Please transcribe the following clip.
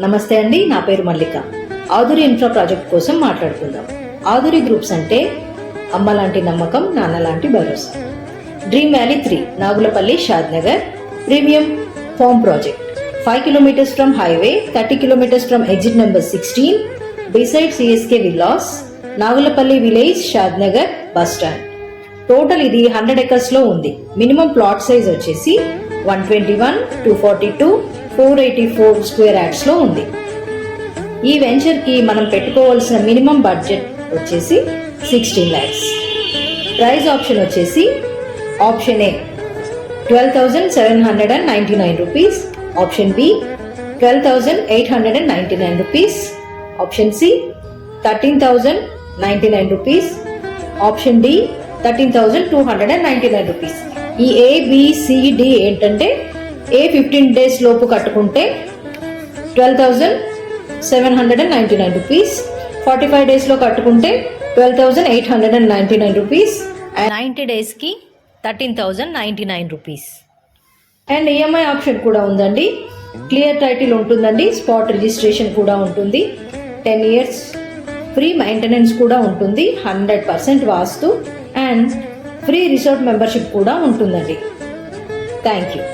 నమస్తే అండి, నా పేరు మల్లిక. ఆధురి ఇన్ఫ్రా ప్రాజెక్ట్ కోసం మాట్లాడుకుందాం. ఆధురి గ్రూప్స్ అంటే అమ్మ లాంటి నమ్మకం, నాన్న లాంటి భరోసా. Dream valley 3, Nagulapalli, Shadnagar, premium form project. 5 kilometers from highway, 30 kilometers from exit number 16, beside CSK Villas, Nagulapalli village, Shadnagar bus stand. Total ఇది 100 acres లో ఉంది. మినిమం ప్లాట్ సైజ్ వచ్చేసి 121, 242, 484 స్క్వేర్ యార్డ్స్ లో ఉంది. ఈ వెంచర్ కి మనం పెట్టుకోవాల్సిన మినిమం బడ్జెట్ వచ్చేసి 16 lakhs. ప్రైస్ ఆప్షన్ వచ్చేసి option A 12,799 rupees, option B 12,899 rupees, option C 13,099 rupees, option D 13,299 rupees. ఈ ఏబిసిడి ఏంటంటే ఏ 15 days లోపు కట్టుకుంటే 12,799 రూపీస్, 45 days లో కట్టుకుంటే 12,899 రూపీస్, 90 days కి 13,099 రూపీస్. అండ్ ఈఎంఐ ఆప్షన్ కూడా ఉందండి. క్లియర్ టైటిల్ ఉంటుందండి, స్పాట్ రిజిస్ట్రేషన్ కూడా ఉంటుంది, 10 years ఫ్రీ మెయింటెనెన్స్ కూడా ఉంటుంది, 100% వాస్తు అండ్ ఫ్రీ రిసార్ట్ మెంబర్షిప్ కూడా ఉంటుందండి. Thank you.